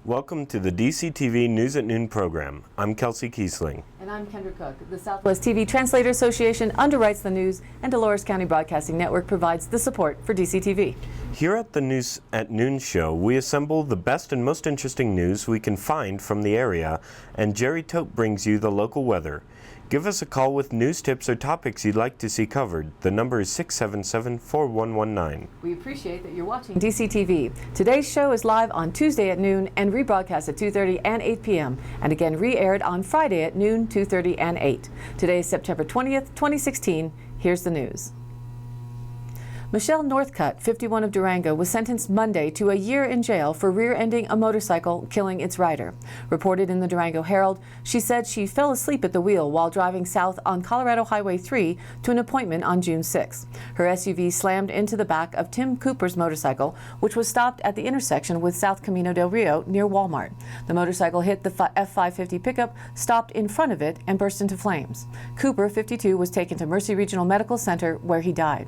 Welcome to the DCTV News at Noon program. I'm Kelsey Kiesling. And I'm Kendra Cook. The Southwest TV Translator Association underwrites the news, and Dolores County Broadcasting Network provides the support for DCTV. Here at the News at Noon show, we assemble the best and most interesting news we can find from the area, and Jerry Tope brings you the local weather. Give us a call with news tips or topics you'd like to see covered. The number is 677-4119. We appreciate that you're watching DCTV. Today's show is live on Tuesday at noon and rebroadcast at 2:30 and 8 p.m. and again re-aired on Friday at noon, 2:30 and 8. Today is September 20th, 2016. Here's the news. Michelle Northcutt, 51 of Durango, was sentenced Monday to a year in jail for rear-ending a motorcycle, killing its rider. Reported in the Durango Herald, she said she fell asleep at the wheel while driving south on Colorado Highway 3 to an appointment on June 6. Her SUV slammed into the back of Tim Cooper's motorcycle, which was stopped at the intersection with South Camino del Rio near Walmart. The motorcycle hit the F-550 pickup, stopped in front of it, and burst into flames. Cooper, 52, was taken to Mercy Regional Medical Center, where he died.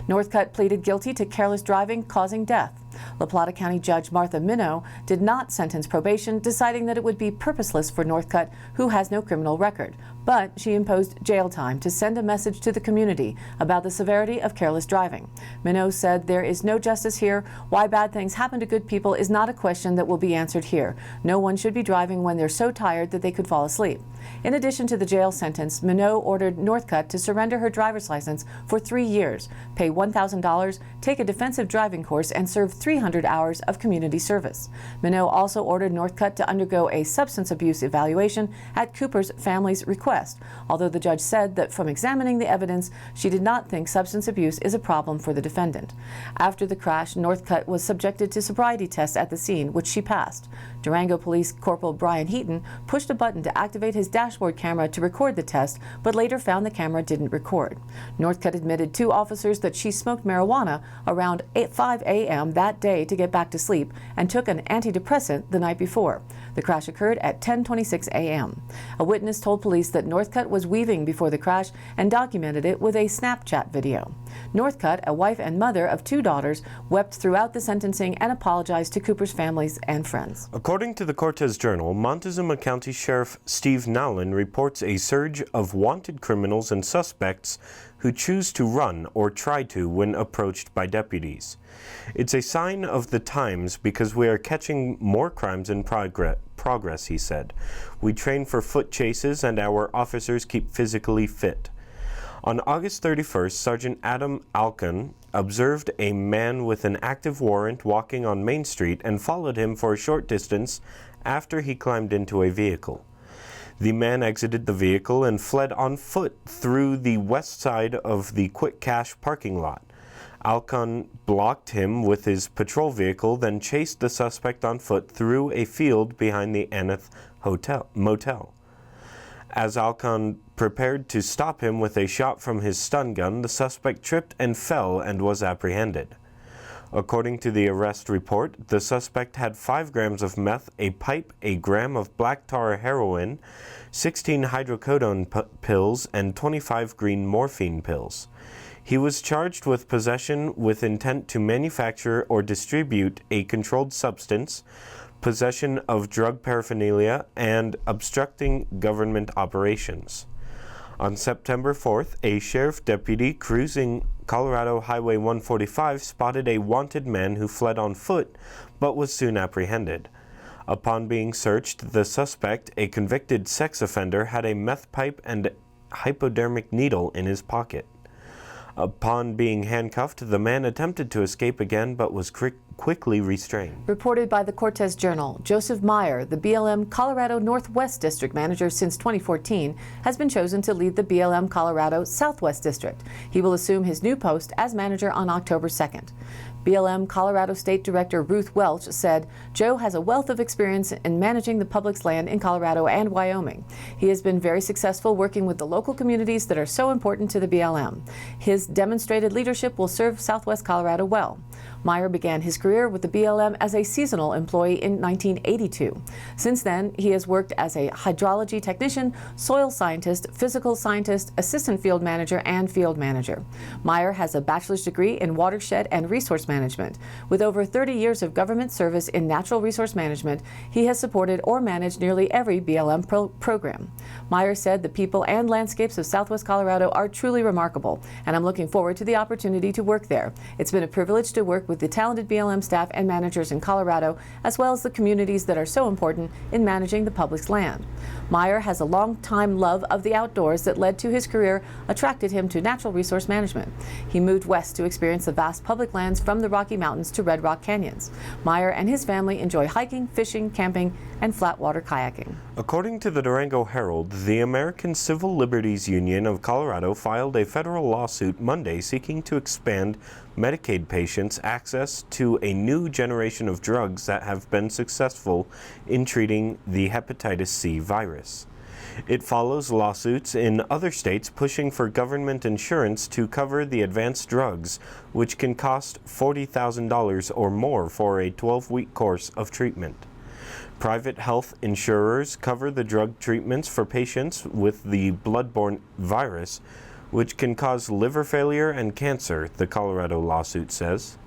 Northcutt pleaded guilty to careless driving causing death. La Plata County Judge Martha Minow did not sentence probation, deciding that it would be purposeless for Northcutt, who has no criminal record. But she imposed jail time to send a message to the community about the severity of careless driving. Minow said, "There is no justice here. Why bad things happen to good people is not a question that will be answered here. No one should be driving when they're so tired that they could fall asleep." In addition to the jail sentence, Minow ordered Northcutt to surrender her driver's license for 3 years, pay $1,000, take a defensive driving course, and serve 300 hours of community service. Minow also ordered Northcutt to undergo a substance abuse evaluation at Cooper's family's request, although the judge said that from examining the evidence, she did not think substance abuse is a problem for the defendant. After the crash, Northcutt was subjected to sobriety tests at the scene, which she passed. Durango Police Corporal Brian Heaton pushed a button to activate his dashboard camera to record the test, but later found the camera didn't record. Northcutt admitted to officers that she smoked marijuana around 5 a.m. that day to get back to sleep and took an antidepressant the night before. The crash occurred at 10:26 a.m. A witness told police that Northcutt was weaving before the crash and documented it with a Snapchat video. Northcutt, a wife and mother of 2 daughters, wept throughout the sentencing and apologized to Cooper's families and friends. According to the Cortez Journal, Montezuma County Sheriff Steve Nowlin reports a surge of wanted criminals and suspects who choose to run or try to when approached by deputies. It's a sign of the times because we are catching more crimes in progress, he said. We train for foot chases and our officers keep physically fit. On August 31st, Sergeant Adam Alcon observed a man with an active warrant walking on Main Street and followed him for a short distance after he climbed into a vehicle. The man exited the vehicle and fled on foot through the west side of the Quick Cash parking lot. Alcon blocked him with his patrol vehicle, then chased the suspect on foot through a field behind the Aneth Motel. As Alcon prepared to stop him with a shot from his stun gun, the suspect tripped and fell and was apprehended. According to the arrest report, the suspect had 5 grams of meth, a pipe, a gram of black tar heroin, 16 hydrocodone pills, and 25 green morphine pills. He was charged with possession with intent to manufacture or distribute a controlled substance, possession of drug paraphernalia, and obstructing government operations. On September 4th, a sheriff deputy cruising Colorado Highway 145 spotted a wanted man who fled on foot but was soon apprehended. Upon being searched, the suspect, a convicted sex offender, had a meth pipe and hypodermic needle in his pocket. Upon being handcuffed, the man attempted to escape again but was quickly restrained. Reported by the Cortez Journal, Joseph Meyer, the BLM Colorado Northwest District Manager since 2014, has been chosen to lead the BLM Colorado Southwest District. He will assume his new post as manager on October 2nd. BLM Colorado State Director Ruth Welch said, "Joe has a wealth of experience in managing the public's land in Colorado and Wyoming. He has been very successful working with the local communities that are so important to the BLM. His demonstrated leadership will serve Southwest Colorado well." Meyer began his career with the BLM as a seasonal employee in 1982. Since then, he has worked as a hydrology technician, soil scientist, physical scientist, assistant field manager, and field manager. Meyer has a bachelor's degree in watershed and resource management. With over 30 years of government service in natural resource management, he has supported or managed nearly every BLM program. Meyer said the people and landscapes of Southwest Colorado are truly remarkable, and I'm looking forward to the opportunity to work there. It's been a privilege to work with the talented BLM staff and managers in Colorado, as well as the communities that are so important in managing the public's land. Meyer has a long-time love of the outdoors that led to his career attracted him to natural resource management. He moved west to experience the vast public lands from the Rocky Mountains to Red Rock Canyons. Meyer and his family enjoy hiking, fishing, camping, and flatwater kayaking. According to the Durango Herald, the American Civil Liberties Union of Colorado filed a federal lawsuit Monday seeking to expand Medicaid patients' access to a new generation of drugs that have been successful in treating the hepatitis C virus. It follows lawsuits in other states pushing for government insurance to cover the advanced drugs, which can cost $40,000 or more for a 12-week course of treatment. Private health insurers cover the drug treatments for patients with the blood-borne virus, which can cause liver failure and cancer, the Colorado lawsuit says.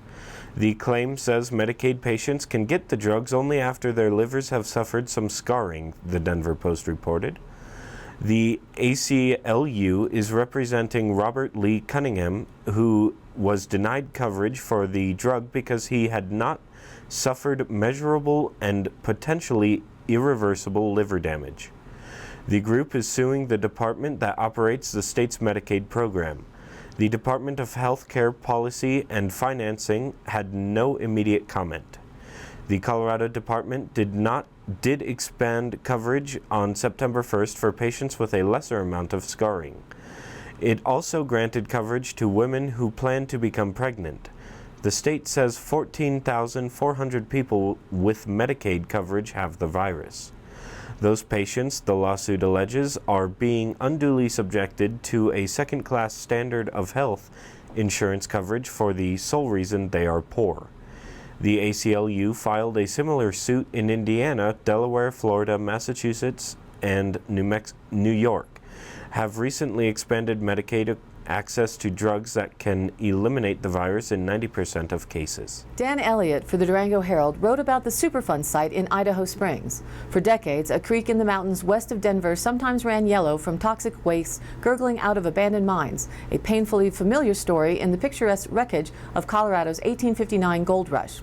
The claim says Medicaid patients can get the drugs only after their livers have suffered some scarring, the Denver Post reported. The ACLU is representing Robert Lee Cunningham, who was denied coverage for the drug because he had not suffered measurable and potentially irreversible liver damage. The group is suing the department that operates the state's Medicaid program. The Department of Health Care Policy and Financing had no immediate comment. The Colorado Department did expand coverage on September 1st for patients with a lesser amount of scarring. It also granted coverage to women who plan to become pregnant. The state says 14,400 people with Medicaid coverage have the virus. Those patients, the lawsuit alleges, are being unduly subjected to a second-class standard of health insurance coverage for the sole reason they are poor. The ACLU filed a similar suit in Indiana, Delaware, Florida, Massachusetts, and New York, have recently expanded Medicaid access to drugs that can eliminate the virus in 90% of cases. Dan Elliott for the Durango Herald wrote about the Superfund site in Idaho Springs. For decades, a creek in the mountains west of Denver sometimes ran yellow from toxic waste gurgling out of abandoned mines, a painfully familiar story in the picturesque wreckage of Colorado's 1859 gold rush.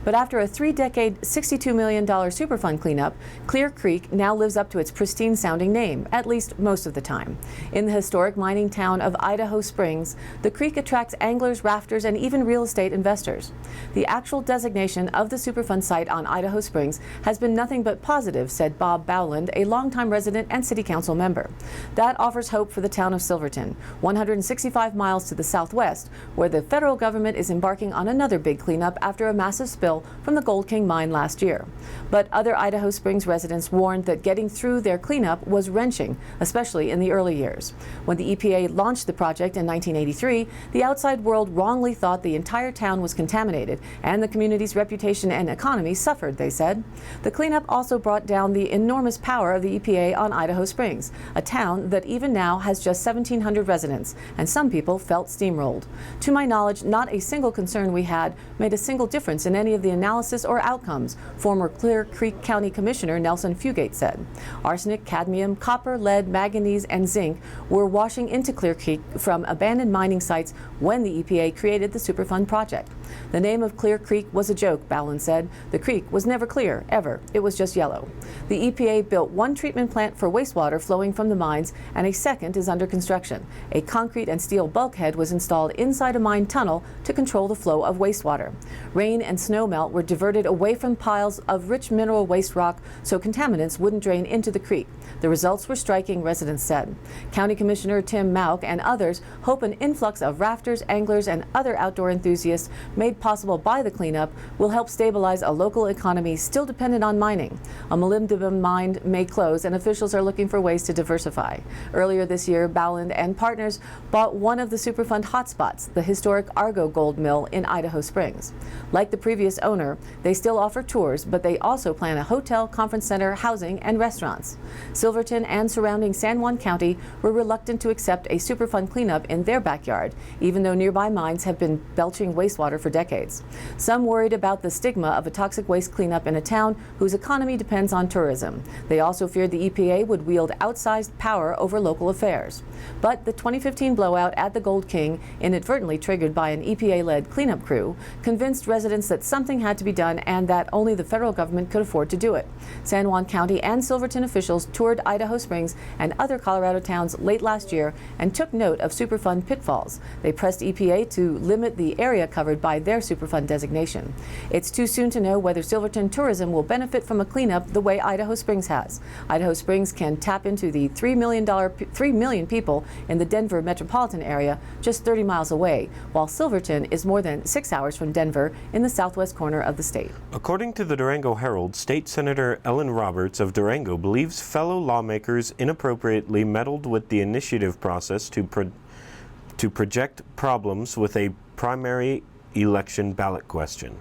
But after a 3-decade, $62 million Superfund cleanup, Clear Creek now lives up to its pristine-sounding name, at least most of the time. In the historic mining town of Idaho Springs, the creek attracts anglers, rafters, and even real estate investors. The actual designation of the Superfund site on Idaho Springs has been nothing but positive, said Bob Bowland, a longtime resident and city council member. That offers hope for the town of Silverton, 165 miles to the southwest, where the federal government is embarking on another big cleanup after a massive spill from the Gold King mine last year. But other Idaho Springs residents warned that getting through their cleanup was wrenching, especially in the early years. When the EPA launched the project in 1983, the outside world wrongly thought the entire town was contaminated and the community's reputation and economy suffered, they said. The cleanup also brought down the enormous power of the EPA on Idaho Springs, a town that even now has just 1,700 residents, and some people felt steamrolled. To my knowledge, not a single concern we had made a single difference in any of the analysis or outcomes, former Clear Creek County Commissioner Nelson Fugate said. Arsenic, cadmium, copper, lead, manganese, and zinc were washing into Clear Creek from abandoned mining sites when the EPA created the Superfund project. The name of Clear Creek was a joke, Bowland said. The creek was never clear, ever. It was just yellow. The EPA built one treatment plant for wastewater flowing from the mines, and a second is under construction. A concrete and steel bulkhead was installed inside a mine tunnel to control the flow of wastewater. Rain and snowmelt were diverted away from piles of rich mineral waste rock so contaminants wouldn't drain into the creek. The results were striking, residents said. County Commissioner Tim Mauk and others hope an influx of rafters, anglers, and other outdoor enthusiasts made possible by the cleanup will help stabilize a local economy still dependent on mining. A molybdenum mine may close, and officials are looking for ways to diversify. Earlier this year, Bowland and partners bought one of the Superfund hotspots, the historic Argo Gold Mill in Idaho Springs. Like the previous owner, they still offer tours, but they also plan a hotel, conference center, housing, and restaurants. Silverton and surrounding San Juan County were reluctant to accept a Superfund cleanup in their backyard, even though nearby mines have been belching wastewater for decades. Some worried about the stigma of a toxic waste cleanup in a town whose economy depends on tourism. They also feared the EPA would wield outsized power over local affairs. But the 2015 blowout at the Gold King, inadvertently triggered by an EPA-led cleanup crew, convinced residents that something had to be done and that only the federal government could afford to do it. San Juan County and Silverton officials toured Idaho Springs and other Colorado towns late last year and took note of Superfund pitfalls. They pressed EPA to limit the area covered by their Superfund designation. It's too soon to know whether Silverton tourism will benefit from a cleanup the way Idaho Springs has. Idaho Springs can tap into the 3 million people in the Denver metropolitan area just 30 miles away, while Silverton is more than 6 hours from Denver in the southwest corner of the state. According to the Durango Herald, State Senator Ellen Roberts of Durango believes fellow lawmakers inappropriately meddled with the initiative process to project problems with a primary election ballot question.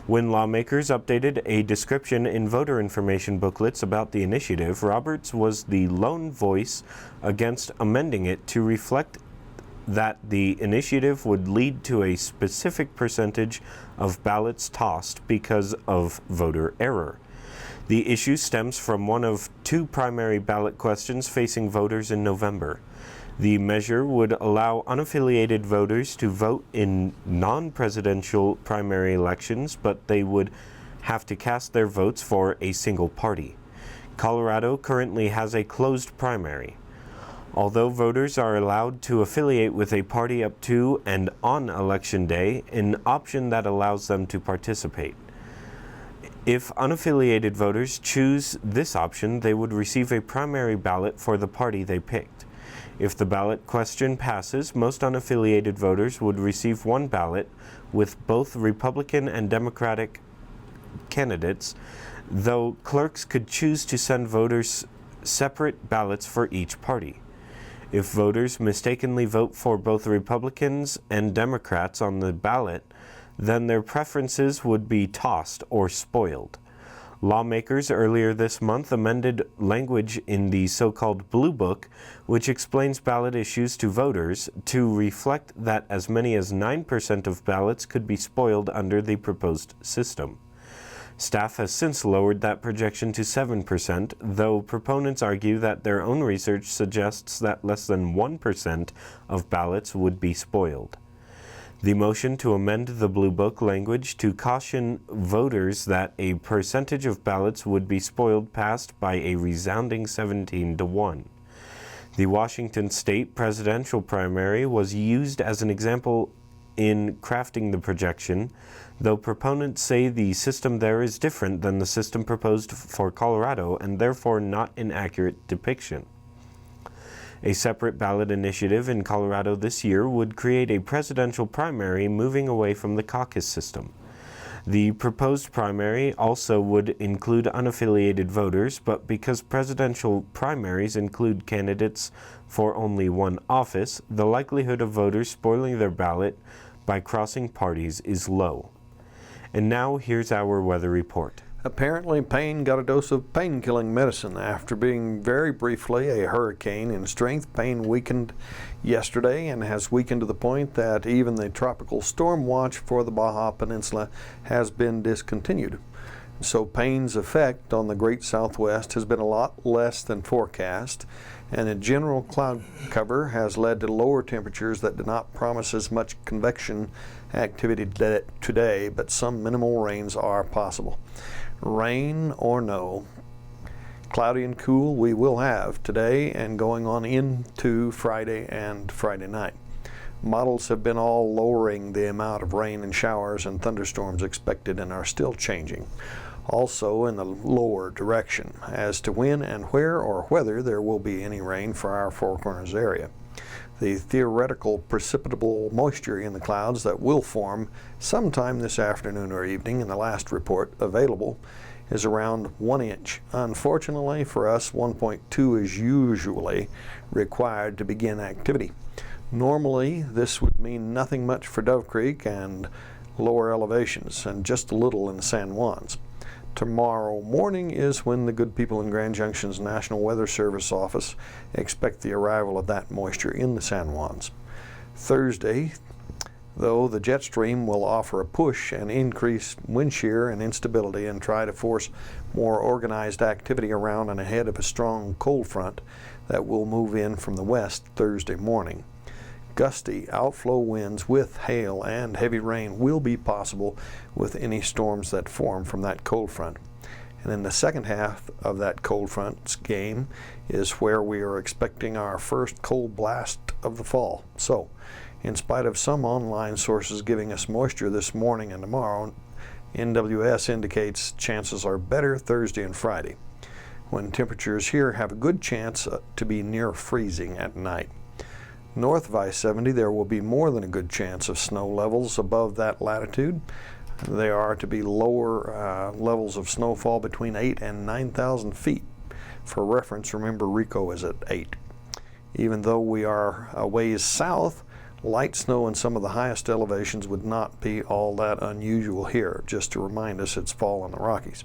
When lawmakers updated a description in voter information booklets about the initiative, Roberts was the lone voice against amending it to reflect that the initiative would lead to a specific percentage of ballots tossed because of voter error. The issue stems from one of two primary ballot questions facing voters in November. The measure would allow unaffiliated voters to vote in non-presidential primary elections, but they would have to cast their votes for a single party. Colorado currently has a closed primary. Although voters are allowed to affiliate with a party up to and on Election Day, an option that allows them to participate. If unaffiliated voters choose this option, they would receive a primary ballot for the party they picked. If the ballot question passes, most unaffiliated voters would receive one ballot with both Republican and Democratic candidates, though clerks could choose to send voters separate ballots for each party. If voters mistakenly vote for both Republicans and Democrats on the ballot, then their preferences would be tossed or spoiled. Lawmakers earlier this month amended language in the so-called Blue Book, which explains ballot issues to voters, to reflect that as many as 9% of ballots could be spoiled under the proposed system. Staff has since lowered that projection to 7%, though proponents argue that their own research suggests that less than 1% of ballots would be spoiled. The motion to amend the Blue Book language to caution voters that a percentage of ballots would be spoiled passed by a resounding 17-1. The Washington state presidential primary was used as an example in crafting the projection, though proponents say the system there is different than the system proposed for Colorado and therefore not an accurate depiction. A separate ballot initiative in Colorado this year would create a presidential primary, moving away from the caucus system. The proposed primary also would include unaffiliated voters, but because presidential primaries include candidates for only one office, the likelihood of voters spoiling their ballot by crossing parties is low. And now here's our weather report. Apparently, Payne got a dose of pain-killing medicine after being very briefly a hurricane in strength. Payne weakened yesterday and has weakened to the point that even the tropical storm watch for the Baja Peninsula has been discontinued. So Payne's effect on the Great Southwest has been a lot less than forecast, and a general cloud cover has led to lower temperatures that do not promise as much convection activity today, but some minimal rains are possible. Rain or no, cloudy and cool we will have today and going on into Friday and Friday night. Models have been all lowering the amount of rain and showers and thunderstorms expected and are still changing, also in the lower direction, as to when and where or whether there will be any rain for our Four Corners area. The theoretical precipitable moisture in the clouds that will form sometime this afternoon or evening in the last report available is around 1 inch. Unfortunately for us, 1.2 is usually required to begin activity. Normally, this would mean nothing much for Dove Creek and lower elevations, and just a little in the San Juans. Tomorrow morning is when the good people in Grand Junction's National Weather Service office expect the arrival of that moisture in the San Juans. Thursday, though, the jet stream will offer a push and increase wind shear and instability and try to force more organized activity around and ahead of a strong cold front that will move in from the west Thursday morning. Gusty outflow winds with hail and heavy rain will be possible with any storms that form from that cold front. And in the second half of that cold front's game is where we are expecting our first cold blast of the fall. So, in spite of some online sources giving us moisture this morning and tomorrow, NWS indicates chances are better Thursday and Friday, when temperatures here have a good chance to be near freezing at night. North of I-70, there will be more than a good chance of snow levels above that latitude. There are to be lower levels of snowfall between 8,000 and 9,000 feet. For reference, remember Rico is at 8. Even though we are a ways south, light snow in some of the highest elevations would not be all that unusual here, just to remind us it's fall in the Rockies.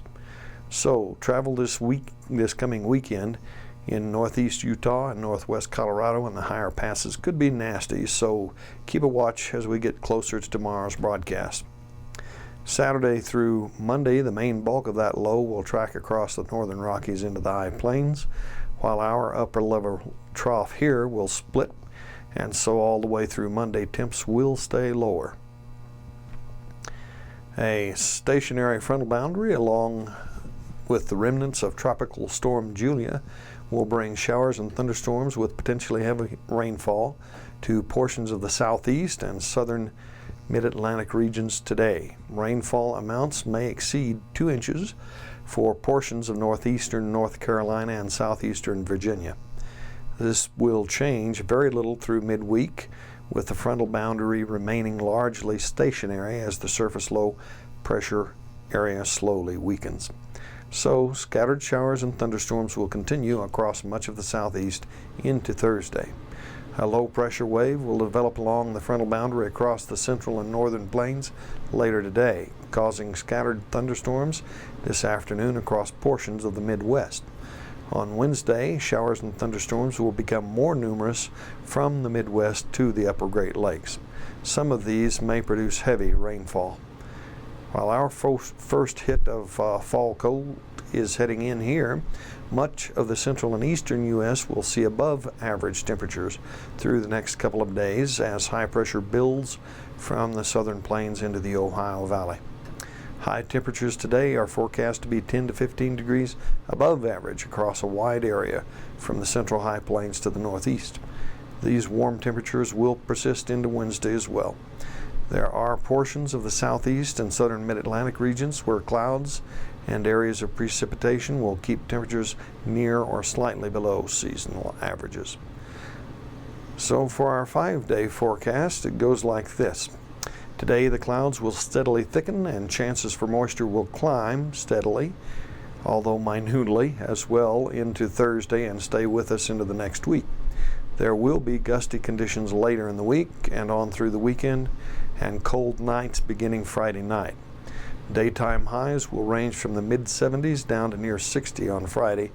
So, travel this coming weekend in northeast Utah and northwest Colorado and the higher passes could be nasty, so keep a watch as we get closer to tomorrow's broadcast. Saturday through Monday, the main bulk of that low will track across the northern Rockies into the high plains, while our upper level trough here will split, and so all the way through Monday, temps will stay lower. A stationary frontal boundary along with the remnants of Tropical Storm Julia will bring showers and thunderstorms with potentially heavy rainfall to portions of the southeast and southern mid-Atlantic regions today. Rainfall amounts may exceed 2 inches for portions of northeastern North Carolina and southeastern Virginia. This will change very little through midweek, with the frontal boundary remaining largely stationary as the surface low pressure area slowly weakens. So, scattered showers and thunderstorms will continue across much of the southeast into Thursday. A low pressure wave will develop along the frontal boundary across the central and northern plains later today, causing scattered thunderstorms this afternoon across portions of the Midwest. On Wednesday, showers and thunderstorms will become more numerous from the Midwest to the upper Great Lakes. Some of these may produce heavy rainfall. While our first hit of fall cold is heading in here, much of the central and eastern U.S. will see above average temperatures through the next couple of days as high pressure builds from the southern plains into the Ohio Valley. High temperatures today are forecast to be 10 to 15 degrees above average across a wide area from the central high plains to the northeast. These warm temperatures will persist into Wednesday as well. There are portions of the southeast and southern mid-Atlantic regions where clouds and areas of precipitation will keep temperatures near or slightly below seasonal averages. So for our 5-day forecast, it goes like this. Today the clouds will steadily thicken and chances for moisture will climb steadily, although minutely, as well into Thursday and stay with us into the next week. There will be gusty conditions later in the week and on through the weekend, and cold nights beginning Friday night. Daytime highs will range from the mid-70s down to near 60 on Friday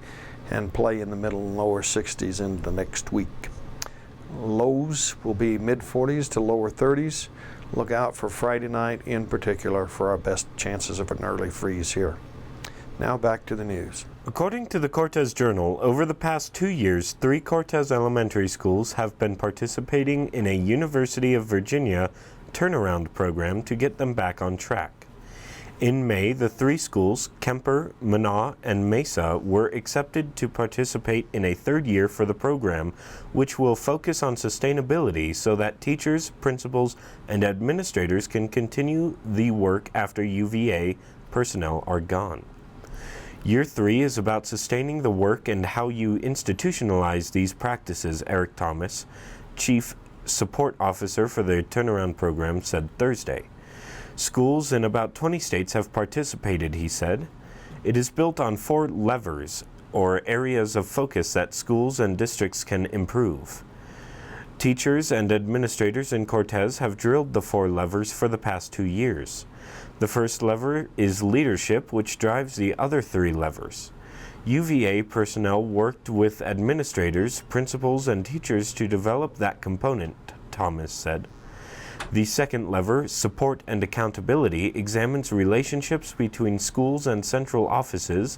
and play in the middle and lower 60s into the next week. Lows will be mid-40s to lower 30s. Look out for Friday night in particular for our best chances of an early freeze here. Now back to the news. According to the Cortez Journal, over the past 2 years, 3 Cortez elementary schools have been participating in a University of Virginia turnaround program to get them back on track. In May, the 3 schools, Kemper, Minot, and Mesa, were accepted to participate in a third year for the program, which will focus on sustainability so that teachers, principals, and administrators can continue the work after UVA personnel are gone. Year 3 is about sustaining the work and how you institutionalize these practices, Eric Thomas, Chief Support Officer for the Turnaround Program, said Thursday. Schools in about 20 states have participated, he said. It is built on 4 levers, or areas of focus that schools and districts can improve. Teachers and administrators in Cortez have drilled the 4 levers for the past 2 years. The first lever is leadership, which drives the other 3 levers. UVA personnel worked with administrators, principals, and teachers to develop that component, Thomas said. The second lever, support and accountability, examines relationships between schools and central offices.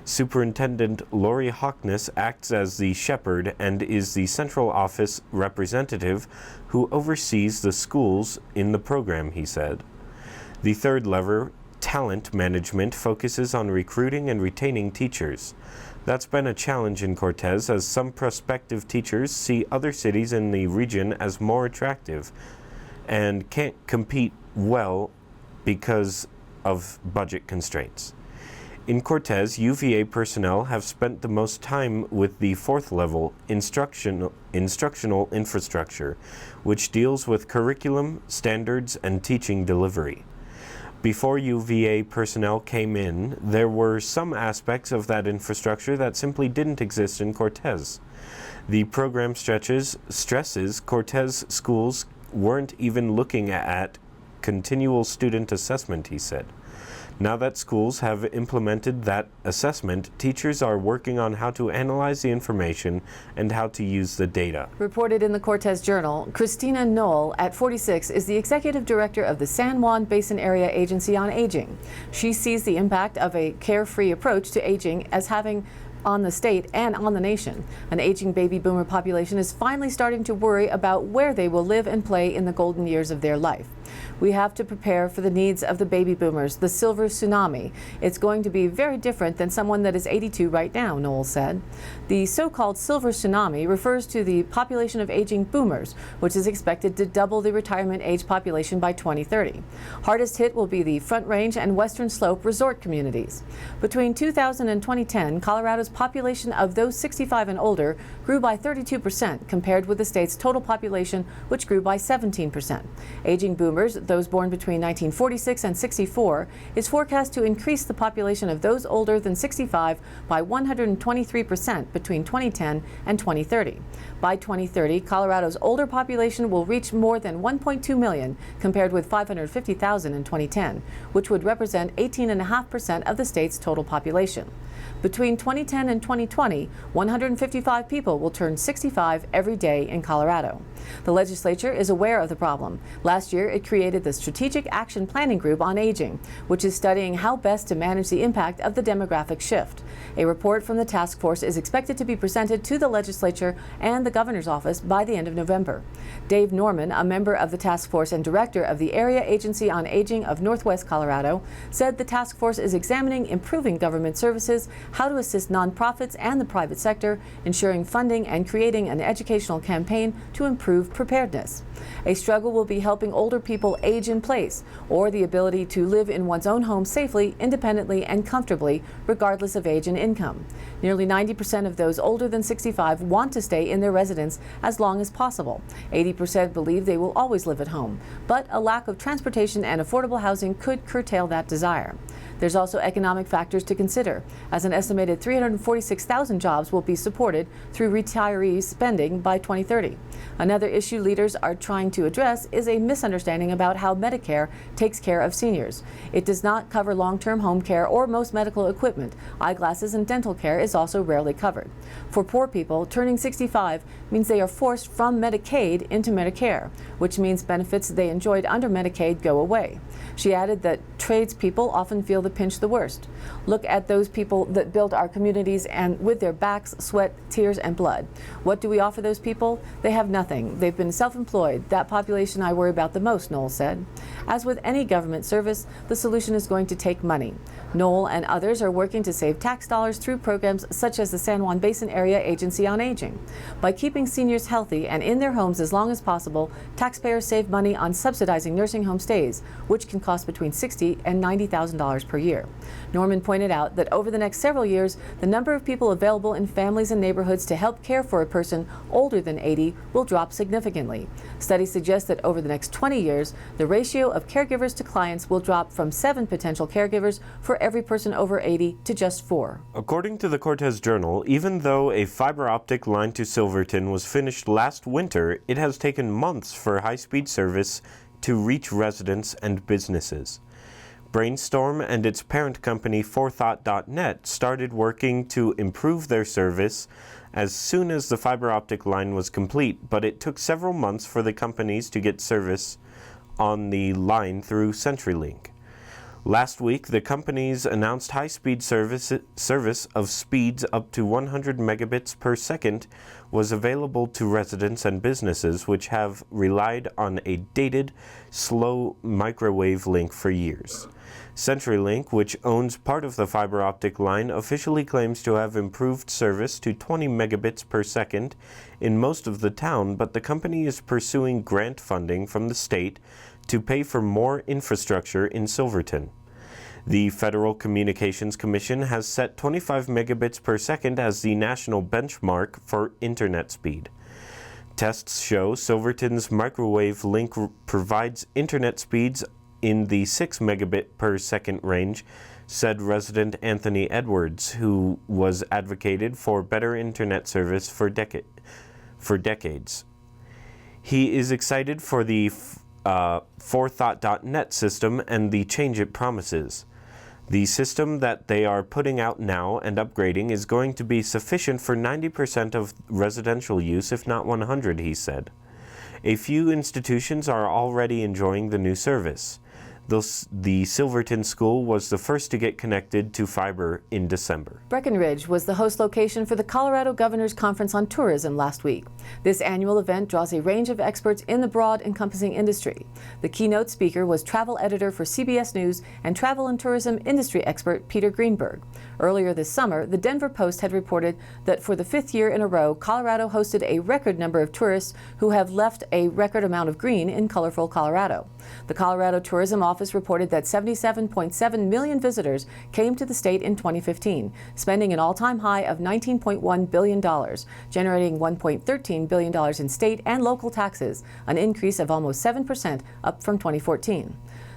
Superintendent Lori Hockness acts as the shepherd and is the central office representative who oversees the schools in the program, he said. The third lever, talent management, focuses on recruiting and retaining teachers. That's been a challenge in Cortez, as some prospective teachers see other cities in the region as more attractive and can't compete well because of budget constraints. In Cortez, UVA personnel have spent the most time with the 4th level, instructional infrastructure, which deals with curriculum, standards, and teaching delivery. Before UVA personnel came in, there were some aspects of that infrastructure that simply didn't exist in Cortez. The program stresses Cortez schools weren't even looking at continual student assessment, he said. Now that schools have implemented that assessment, teachers are working on how to analyze the information and how to use the data. Reported in the Cortez Journal, Christina Knoll, at 46, is the executive director of the San Juan Basin Area Agency on Aging. She sees the impact of a carefree approach to aging as having on the state and on the nation. An aging baby boomer population is finally starting to worry about where they will live and play in the golden years of their life. We have to prepare for the needs of the baby boomers, the silver tsunami. It's going to be very different than someone that is 82 right now, Knoll said. The so-called silver tsunami refers to the population of aging boomers, which is expected to double the retirement age population by 2030. Hardest hit will be the Front Range and Western Slope resort communities. Between 2000 and 2010, Colorado's population of those 65 and older grew by 32% compared with the state's total population, which grew by 17%. Aging boomers, those born between 1946 and 64, is forecast to increase the population of those older than 65 by 123% between 2010 and 2030. By 2030, Colorado's older population will reach more than 1.2 million, compared with 550,000 in 2010, which would represent 18.5% of the state's total population. Between 2010 and 2020, 155 people will turn 65 every day in Colorado. The legislature is aware of the problem. Last year, it created the Strategic Action Planning Group on Aging, which is studying how best to manage the impact of the demographic shift. A report from the task force is expected to be presented to the legislature and the governor's office by the end of November. Dave Norman, a member of the task force and director of the Area Agency on Aging of Northwest Colorado, said the task force is examining improving government services, how to assist nonprofits and the private sector, ensuring funding, and creating an educational campaign to improve preparedness. A struggle will be helping older people age in place, or the ability to live in one's own home safely, independently, and comfortably, regardless of age and income. Nearly 90% of those older than 65 want to stay in their residence as long as possible. 80% believe they will always live at home, but a lack of transportation and affordable housing could curtail that desire. There's also economic factors to consider, as an estimated 346,000 jobs will be supported through retiree spending by 2030. Another issue leaders are trying to address is a misunderstanding about how Medicare takes care of seniors. It does not cover long-term home care or most medical equipment. Eyeglasses and dental care is also rarely covered. For poor people, turning 65 means they are forced from Medicaid into Medicare, which means benefits they enjoyed under Medicaid go away. She added that tradespeople often feel the the pinch the worst. Look at those people that built our communities and with their backs, sweat, tears, and blood. What do we offer those people? They have nothing. They've been self-employed. That population I worry about the most, Knoll said. As with any government service, the solution is going to take money. Knoll and others are working to save tax dollars through programs such as the San Juan Basin Area Agency on Aging. By keeping seniors healthy and in their homes as long as possible, taxpayers save money on subsidizing nursing home stays, which can cost between $60,000 and $90,000 per year. Norman pointed out that over the next several years, the number of people available in families and neighborhoods to help care for a person older than 80 will drop significantly. Studies suggest that over the next 20 years, the ratio of caregivers to clients will drop from 7 potential caregivers for every person over 80 to just 4. According to the Cortez Journal, even though a fiber optic line to Silverton was finished last winter, it has taken months for high-speed service to reach residents and businesses. Brainstorm and its parent company Forethought.net started working to improve their service as soon as the fiber optic line was complete, but it took several months for the companies to get service on the line through CenturyLink. Last week, the companies announced high-speed service of speeds up to 100 megabits per second was available to residents and businesses which have relied on a dated, slow microwave link for years. CenturyLink, which owns part of the fiber optic line, officially claims to have improved service to 20 megabits per second in most of the town, but the company is pursuing grant funding from the state to pay for more infrastructure in Silverton. The Federal Communications Commission has set 25 megabits per second as the national benchmark for internet speed. Tests show Silverton's microwave link provides internet speeds in the 6 megabit per second range, said resident Anthony Edwards, who was advocated for better internet service for decades. He is excited for the Forethought.net system and the change it promises. The system that they are putting out now and upgrading is going to be sufficient for 90% of residential use, if not 100, he said. A few institutions are already enjoying the new service. The Silverton School was the first to get connected to fiber in December. Breckenridge was the host location for the Colorado Governor's Conference on Tourism last week. This annual event draws a range of experts in the broad encompassing industry. The keynote speaker was travel editor for CBS News and travel and tourism industry expert Peter Greenberg. Earlier this summer, the Denver Post had reported that for the 5th year in a row, Colorado hosted a record number of tourists who have left a record amount of green in colorful Colorado. The Colorado Tourism Office reported that 77.7 million visitors came to the state in 2015, spending an all-time high of $19.1 billion, generating $1.13 billion in state and local taxes, an increase of almost 7% up from 2014.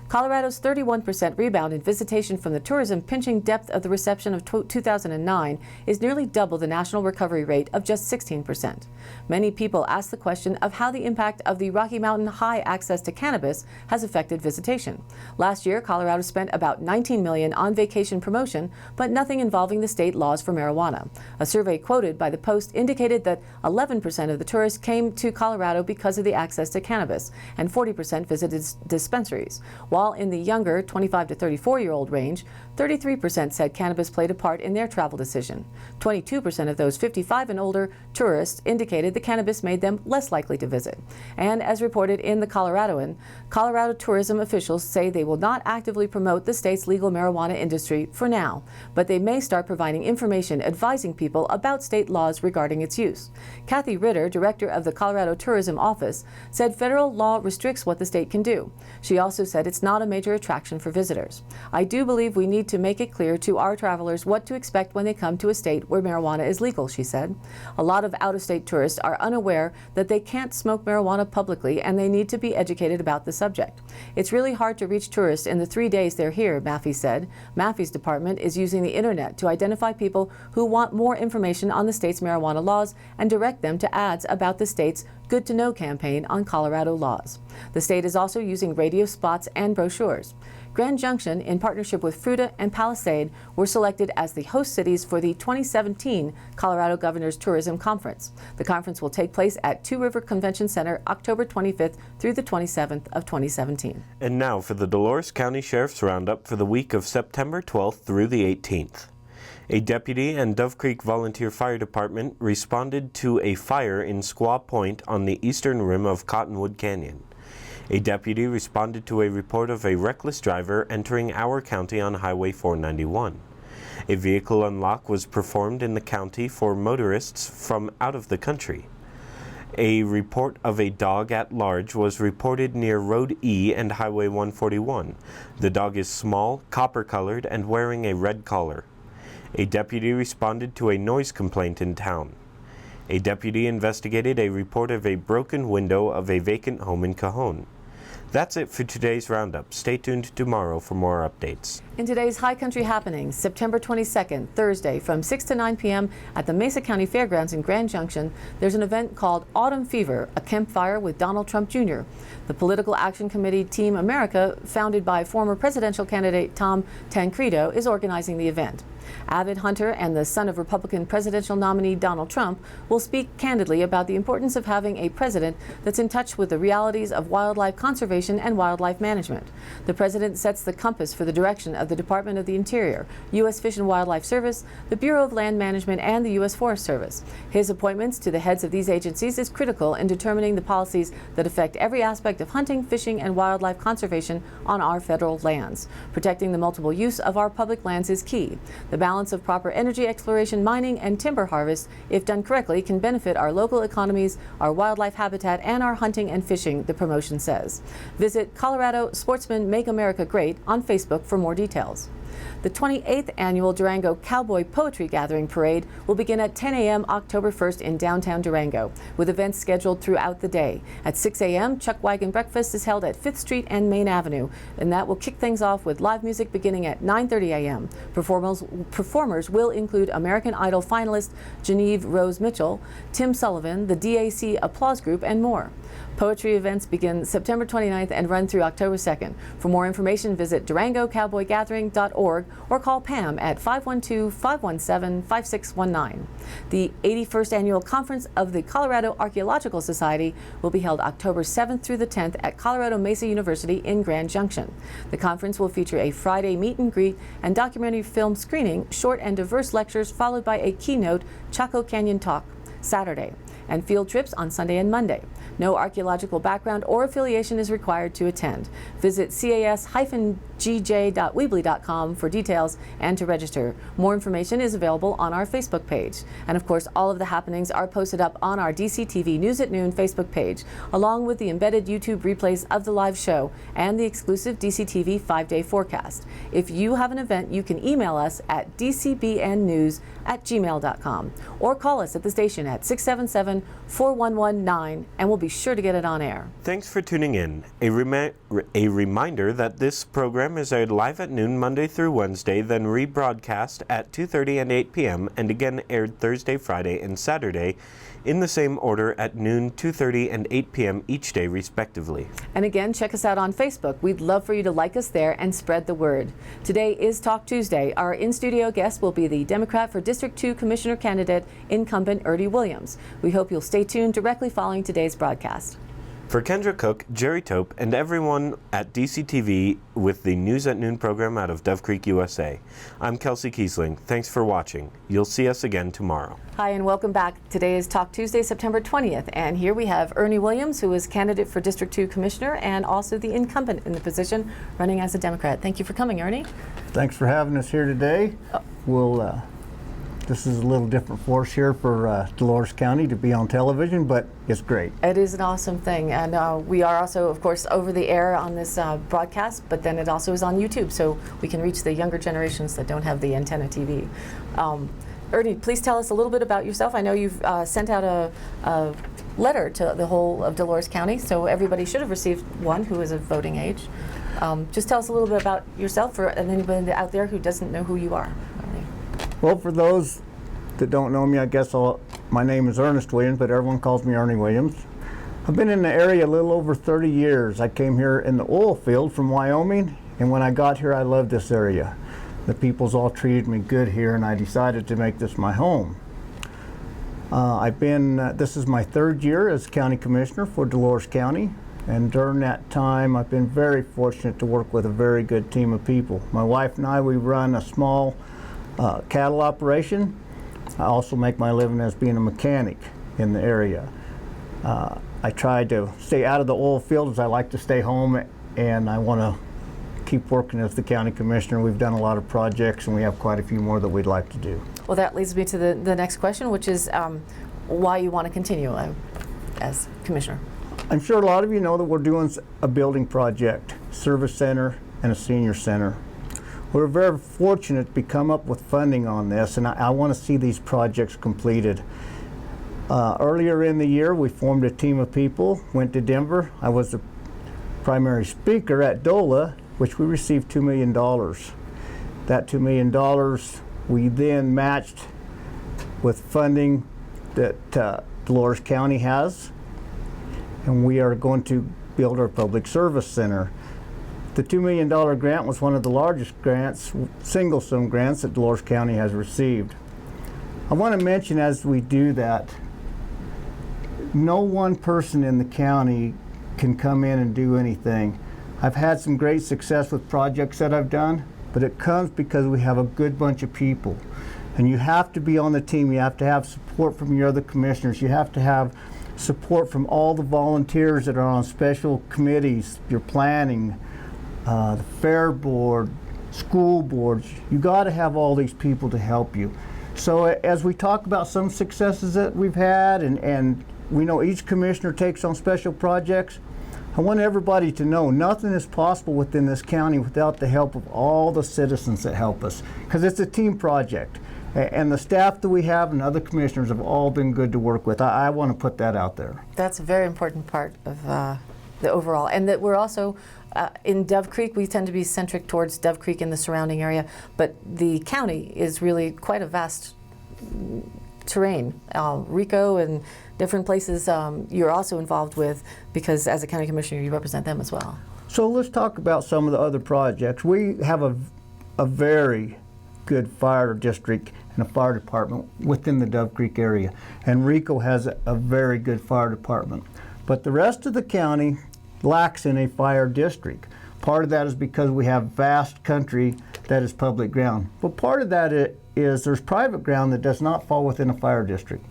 Colorado's 31% rebound in visitation from the tourism-pinching depth of the recession of 2009 is nearly double the national recovery rate of just 16%. Many people ask the question of how the impact of the Rocky Mountain high access to cannabis has affected visitation. Last year, Colorado spent about $19 million on vacation promotion, but nothing involving the state laws for marijuana. A survey quoted by the Post indicated that 11% of the tourists came to Colorado because of the access to cannabis, and 40% visited dispensaries. While in the younger 25 to 34-year-old range, 33% said cannabis played a part in their travel decision. 22% of those 55 and older tourists indicated the cannabis made them less likely to visit. And as reported in the Coloradoan, Colorado tourism officials say they will not actively promote the state's legal marijuana industry for now, but they may start providing information advising people about state laws regarding its use. Kathy Ritter, director of the Colorado Tourism Office, said federal law restricts what the state can do. She also said it's not a major attraction for visitors. I do believe we need to make it clear to our travelers what to expect when they come to a state where marijuana is legal, she said. A lot of out-of-state tourists are unaware that they can't smoke marijuana publicly, and they need to be educated about the subject. It's really hard to reach tourists in the 3 days they're here, Maffey said. Maffey's department is using the internet to identify people who want more information on the state's marijuana laws and direct them to ads about the state's Good to Know campaign on Colorado laws. The state is also using radio spots and brochures. Grand Junction, in partnership with Fruita and Palisade, were selected as the host cities for the 2017 Colorado Governor's Tourism Conference. The conference will take place at Two River Convention Center October 25th through the 27th of 2017. And now for the Dolores County Sheriff's Roundup for the week of September 12th through the 18th. A deputy and Dove Creek Volunteer Fire Department responded to a fire in Squaw Point on the eastern rim of Cottonwood Canyon. A deputy responded to a report of a reckless driver entering our county on Highway 491. A vehicle unlock was performed in the county for motorists from out of the country. A report of a dog at large was reported near Road E and Highway 141. The dog is small, copper-colored, and wearing a red collar. A deputy responded to a noise complaint in town. A deputy investigated a report of a broken window of a vacant home in Cajon. That's it for today's Roundup. Stay tuned tomorrow for more updates. In today's High Country happenings, September 22nd, Thursday, from 6 to 9 p.m. at the Mesa County Fairgrounds in Grand Junction, there's an event called Autumn Fever, a campfire with Donald Trump Jr. The Political Action Committee Team America, founded by former presidential candidate Tom Tancredo, is organizing the event. Avid hunter and the son of Republican presidential nominee Donald Trump will speak candidly about the importance of having a president that's in touch with the realities of wildlife conservation and wildlife management. The president sets the compass for the direction of the Department of the Interior, U.S. Fish and Wildlife Service, the Bureau of Land Management, and the U.S. Forest Service. His appointments to the heads of these agencies is critical in determining the policies that affect every aspect of hunting, fishing, and wildlife conservation on our federal lands. Protecting the multiple use of our public lands is key. The balance of proper energy exploration, mining, and timber harvest, if done correctly, can benefit our local economies, our wildlife habitat, and our hunting and fishing, the promotion says. Visit Colorado Sportsmen Make America Great on Facebook for more details. The 28th Annual Durango Cowboy Poetry Gathering Parade will begin at 10 a.m. October 1st in downtown Durango, with events scheduled throughout the day. At 6 a.m., Chuck Wagon Breakfast is held at 5th Street and Main Avenue, and that will kick things off with live music beginning at 9:30 a.m. Performers will include American Idol finalist Genevieve Rose Mitchell, Tim Sullivan, the DAC Applause Group, and more. Poetry events begin September 29th and run through October 2nd. For more information, visit DurangoCowboyGathering.org or call Pam at 512-517-5619. The 81st Annual Conference of the Colorado Archaeological Society will be held October 7th through the 10th at Colorado Mesa University in Grand Junction. The conference will feature a Friday meet and greet and documentary film screening, short and diverse lectures, followed by a keynote Chaco Canyon talk Saturday, and field trips on Sunday and Monday. No archaeological background or affiliation is required to attend. Visit cas-gj.weebly.com for details and to register. More information is available on our Facebook page. And of course, all of the happenings are posted up on our DCTV News at Noon Facebook page, along with the embedded YouTube replays of the live show and the exclusive DCTV 5-day forecast. If you have an event, you can email us at dcbnnews@gmail.com or call us at the station at 677-4119 and we'll be sure to get it on air. Thanks for tuning in. A reminder that this program is aired live at noon Monday through Wednesday, then rebroadcast at 2:30 and 8 p.m. and again aired Thursday, Friday, and Saturday in the same order at noon, 2:30, and 8 p.m. each day, respectively. And again, check us out on Facebook. We'd love for you to like us there and spread the word. Today is Talk Tuesday. Our in-studio guest will be the Democrat for District 2 Commissioner candidate, incumbent Ernie Williams. We hope you'll stay tuned directly following today's broadcast. For Kendra Cook, Jerry Tope, and everyone at DCTV with the News at Noon program out of Dove Creek, USA, I'm Kelsey Kiesling. Thanks for watching. You'll see us again tomorrow. Hi, and welcome back. Today is Talk Tuesday, September 20th, and here we have Ernie Williams, who is candidate for District 2 Commissioner and also the incumbent in the position, running as a Democrat. Thank you for coming, Ernie. Thanks for having us here today. This is a little different for us here for Dolores County to be on television, but it's great. It is an awesome thing, and we are also, of course, over the air on this broadcast, but then it also is on YouTube, so we can reach the younger generations that don't have the antenna TV. Ernie, please tell us a little bit about yourself. I know you've sent out a letter to the whole of Dolores County, so everybody should have received one who is of voting age. Just tell us a little bit about yourself and anybody out there who doesn't know who you are. Well, for those that don't know me, I guess my name is Ernest Williams, but everyone calls me Ernie Williams. I've been in the area a little over 30 years. I came here in the oil field from Wyoming And when I got here, I loved this area. The people's all treated me good here, and I decided to make this my home. This is my 3rd year as County Commissioner for Dolores County, and during that time I've been very fortunate to work with a very good team of people. My wife and I, we run a small cattle operation. I also make my living as being a mechanic in the area. I try to stay out of the oil field as I like to stay home, and I want to keep working as the County Commissioner. We've done a lot of projects, and we have quite a few more that we'd like to do. Well, that leads me to the next question, which is why you want to continue as Commissioner. I'm sure a lot of you know that we're doing a building project, service center and a senior center. We're very fortunate to come up with funding on this, and I want to see these projects completed. Earlier in the year, we formed a team of people, went to Denver. I was the primary speaker at DOLA, which we received $2 million. That $2 million we then matched with funding that Dolores County has, and we are going to build our public service center. The $2 million grant was one of the largest grants, single sum grants that Dolores County has received. I want to mention as we do that, no one person in the county can come in and do anything. I've had some great success with projects that I've done, but it comes because we have a good bunch of people. And you have to be on the team. You have to have support from your other commissioners. You have to have support from all the volunteers that are on special committees, your planning, the fair board, school boards. You got to have all these people to help you. So as we talk about some successes that we've had, and we know each commissioner takes on special projects, I want everybody to know nothing is possible within this county without the help of all the citizens that help us, because it's a team project. And the staff that we have and other commissioners have all been good to work with. I want to put that out there. That's a very important part of the overall. And that we're also, in Dove Creek, we tend to be centric towards Dove Creek and the surrounding area, but the county is really quite a vast terrain. Rico and different places you're also involved with, because as a county commissioner you represent them as well. So let's talk about some of the other projects. We have a very good fire district and a fire department within the Dove Creek area, and Rico has a very good fire department. But the rest of the county lacks in a fire district. Part of that is because we have vast country that is public ground. But part of that is there's private ground that does not fall within a fire district.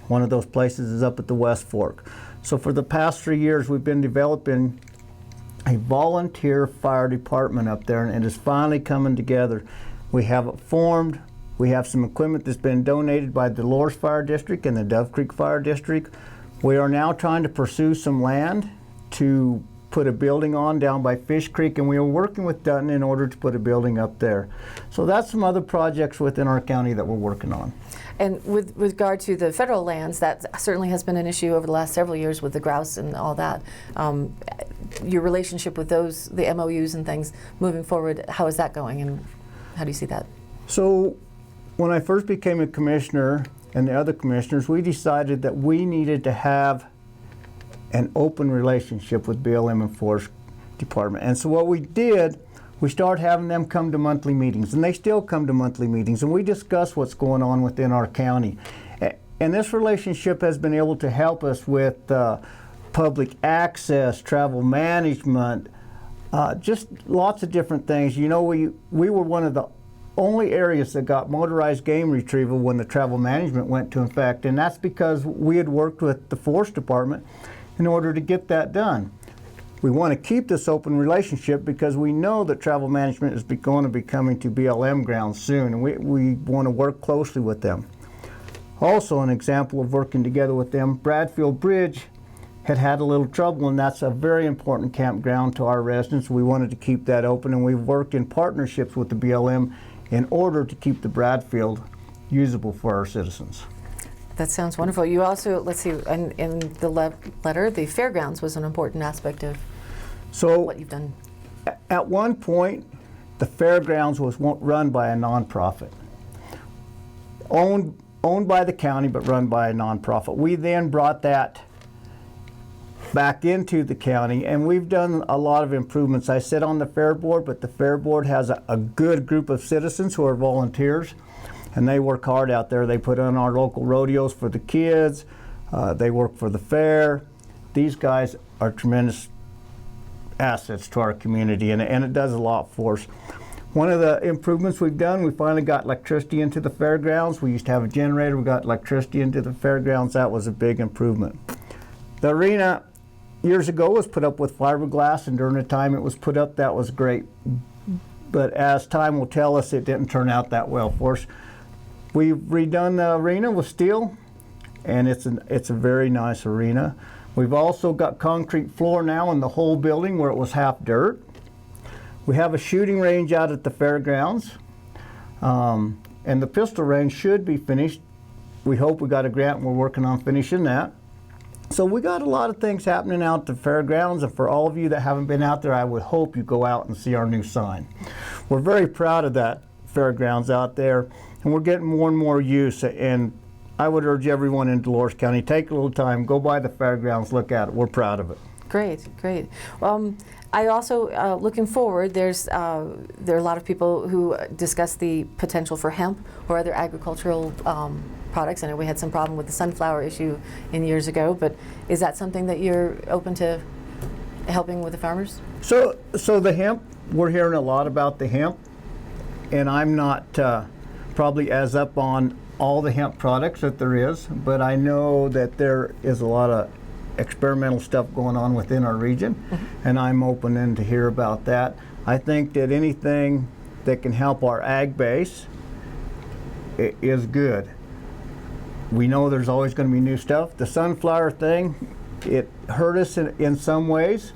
One of those places is up at the West Fork. So for the past 3 years, we've been developing a volunteer fire department up there, and it is finally coming together. We have it formed. We have some equipment that's been donated by the Dolores Fire District and the Dove Creek Fire District. We are now trying to pursue some land to put a building on down by Fish Creek, and we are working with Dutton in order to put a building up there. So that's some other projects within our county that we're working on. And with regard to the federal lands, that certainly has been an issue over the last several years with the grouse and all that. Your relationship with those, the MOUs and things moving forward, how is that going, and how do you see that? So when I first became a commissioner and the other commissioners, we decided that we needed to have an open relationship with BLM and Forest Department. And so what we did, we started having them come to monthly meetings, and they still come to monthly meetings, and we discuss what's going on within our county. And this relationship has been able to help us with public access, travel management, just lots of different things. You know, we were one of the only areas that got motorized game retrieval when the travel management went to effect, and that's because we had worked with the Forest Department in order to get that done. We want to keep this open relationship because we know that travel management is going to be coming to BLM grounds soon, and we want to work closely with them. Also, an example of working together with them, Bradfield Bridge had a little trouble, and that's a very important campground to our residents. We wanted to keep that open, and we've worked in partnerships with the BLM in order to keep the Bradfield usable for our citizens. That sounds wonderful. You also, let's see, in the letter, the fairgrounds was an important aspect of what you've done. At one point, the fairgrounds was run by a nonprofit, owned by the county, but run by a nonprofit. We then brought that back into the county, and we've done a lot of improvements. I sit on the fair board, but the fair board has a good group of citizens who are volunteers, and they work hard out there. They put on our local rodeos for the kids. They work for the fair. These guys are tremendous assets to our community, and it does a lot for us. One of the improvements we've done, we finally got electricity into the fairgrounds. We used to have a generator. We got electricity into the fairgrounds. That was a big improvement. The arena years ago was put up with fiberglass, and during the time it was put up, that was great. But as time will tell us, it didn't turn out that well for us. We've redone the arena with steel, and it's a very nice arena. We've also got concrete floor now in the whole building where it was half dirt. We have a shooting range out at the fairgrounds, and the pistol range should be finished. We hope. We got a grant and we're working on finishing that. So we got a lot of things happening out at the fairgrounds, and for all of you that haven't been out there, I would hope you go out and see our new sign. We're very proud of that fairgrounds out there, and we're getting more and more use, and I would urge everyone in Dolores County, take a little time, go by the fairgrounds, look at it. We're proud of it. Great, great. I also, looking forward, there are a lot of people who discuss the potential for hemp or other agricultural products. I know we had some problem with the sunflower issue years ago, but is that something that you're open to helping with the farmers? So the hemp, we're hearing a lot about the hemp, and I'm not probably as up on all the hemp products that there is, but I know that there is a lot of experimental stuff going on within our region, and I'm open in to hear about that. I think that anything that can help our ag base is good. We know there's always going to be new stuff. The sunflower thing, it hurt us in some ways.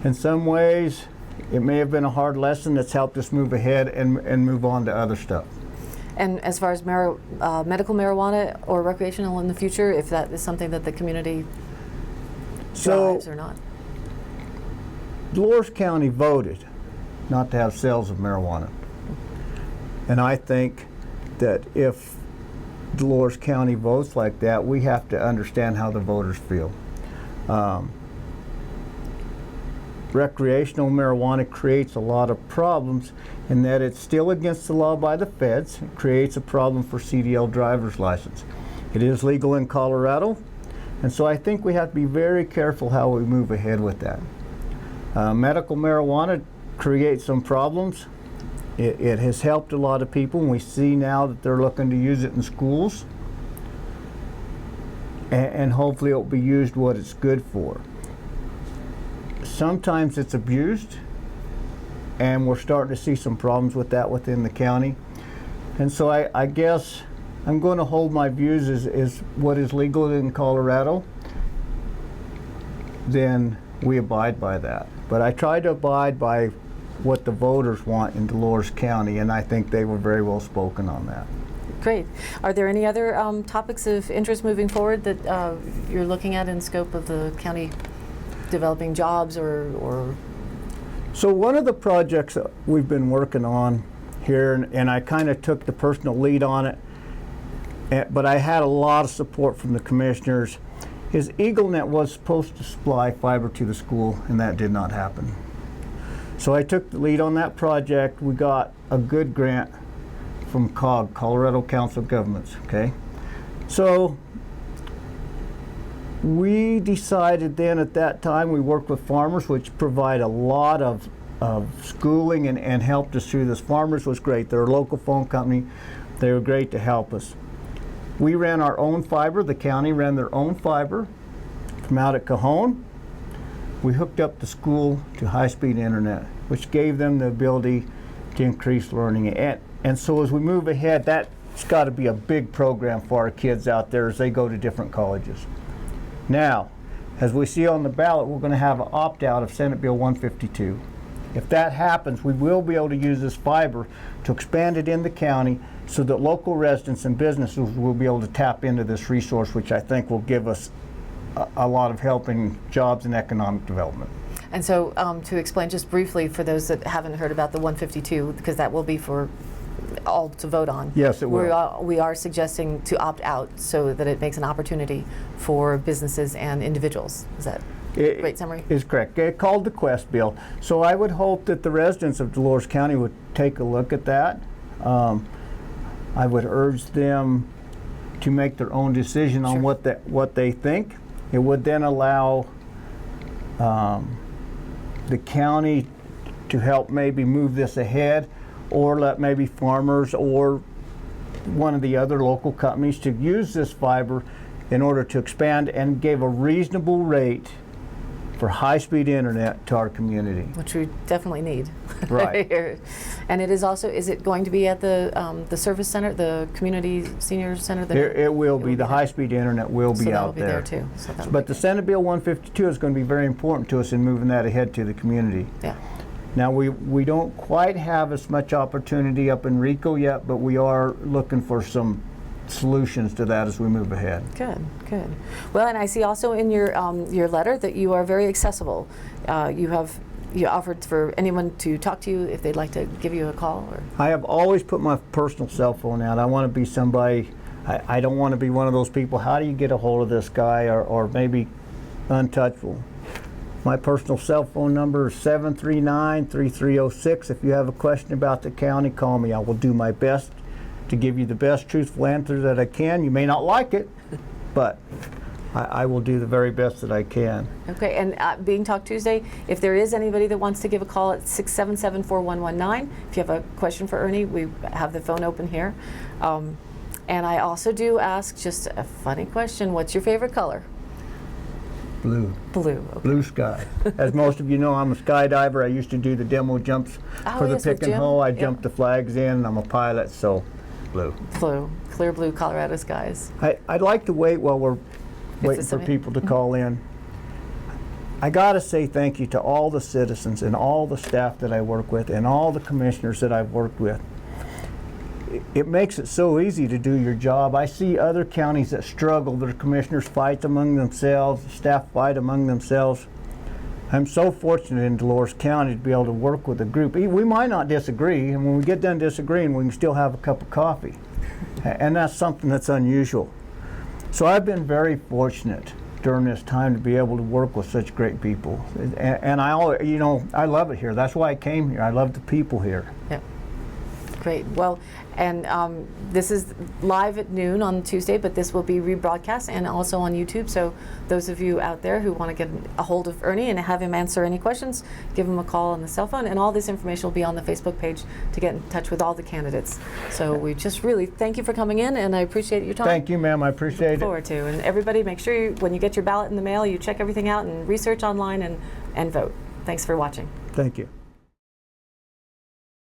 In some ways, it may have been a hard lesson that's helped us move ahead and move on to other stuff. And as far as medical marijuana or recreational in the future, if that is something that the community drives or not? Dolores County voted not to have sales of marijuana. And I think that if Dolores County votes like that, we have to understand how the voters feel. Recreational marijuana creates a lot of problems in that it's still against the law by the feds. It creates a problem for CDL driver's license. It is legal in Colorado, and so I think we have to be very careful how we move ahead with that. Medical marijuana creates some problems. It has helped a lot of people, and we see now that they're looking to use it in schools, and hopefully it will be used what it's good for. Sometimes it's abused, and we're starting to see some problems with that within the county. And so I guess I'm going to hold my views as what is legal in Colorado, then we abide by that. But I try to abide by what the voters want in Dolores County, and I think they were very well spoken on that. Great. Are there any other topics of interest moving forward that you're looking at in scope of the county developing jobs or? So one of the projects that we've been working on here, and I kind of took the personal lead on it, but I had a lot of support from the commissioners, is EagleNet was supposed to supply fiber to the school, and that did not happen. So I took the lead on that project. We got a good grant from COG, Colorado Council of Governments, okay? So we decided then at that time, we worked with farmers, which provide a lot of schooling and helped us through this. Farmers was great. They're a local phone company. They were great to help us. We ran our own fiber. The county ran their own fiber from out at Cajon. We hooked up the school to high-speed internet, which gave them the ability to increase learning. And so as we move ahead, that's got to be a big program for our kids out there as they go to different colleges. Now, as we see on the ballot, we're going to have an opt-out of Senate Bill 152. If that happens, we will be able to use this fiber to expand it in the county so that local residents and businesses will be able to tap into this resource, which I think will give us a lot of help in jobs and economic development. And so to explain just briefly for those that haven't heard about the 152, because that will be for all to vote on. Yes, it will. We are suggesting to opt out so that it makes an opportunity for businesses and individuals. Is that? Great summary. Is correct. It's called the Quest Bill. So I would hope that the residents of Dolores County would take a look at that. I would urge them to make their own decision on what they think. It would then allow the county to help maybe move this ahead, or let maybe farmers or one of the other local companies to use this fiber in order to expand and give a reasonable rate for high-speed internet to our community. Which we definitely need. Right. Here. And it is also, is it going to be at the service center, the community senior center? It will be. The high-speed internet will be out there. So that'll be there too. So but the Senate Bill 152 is going to be very important to us in moving that ahead to the community. Yeah. Now, we don't quite have as much opportunity up in Rico yet, but we are looking for some solutions to that as we move ahead. Good, good. Well, and I see also in your letter that you are very accessible. You offered for anyone to talk to you if they'd like to give you a call. Or I have always put my personal cell phone out. I want to be somebody. I don't want to be one of those people. How do you get a hold of this guy, or maybe untouchable? My personal cell phone number is 739-3306. If you have a question about the county, call me. I will do my best to give you the best truthful answer that I can. You may not like it, but I will do the very best that I can. Okay, and being Talk Tuesday, if there is anybody that wants to give a call at 677-4119, if you have a question for Ernie, we have the phone open here. And I also do ask just a funny question, what's your favorite color? Blue. Blue. Okay. Blue sky. As most of you know, I'm a skydiver. I used to do the demo jumps for the pick and hoe. I jumped the flags in. I'm a pilot, so blue. Blue. Clear blue Colorado skies. I'd like to wait while we're waiting for people to call in. I got to say thank you to all the citizens and all the staff that I work with and all the commissioners that I've worked with. It makes it so easy to do your job. I see other counties that struggle. Their commissioners fight among themselves, staff fight among themselves. I'm so fortunate in Dolores County to be able to work with a group. We might not disagree, and when we get done disagreeing, we can still have a cup of coffee. And that's something that's unusual. So I've been very fortunate during this time to be able to work with such great people. And I love it here. That's why I came here. I love the people here. Yeah. Great. Well, and this is live at noon on Tuesday, but this will be rebroadcast and also on YouTube. So those of you out there who want to get a hold of Ernie and have him answer any questions, give him a call on the cell phone. And all this information will be on the Facebook page to get in touch with all the candidates. So we just really thank you for coming in, and I appreciate your time. Thank you, ma'am. I appreciate it. Look forward to. And everybody, make sure when you get your ballot in the mail, you check everything out and research online and vote. Thanks for watching. Thank you.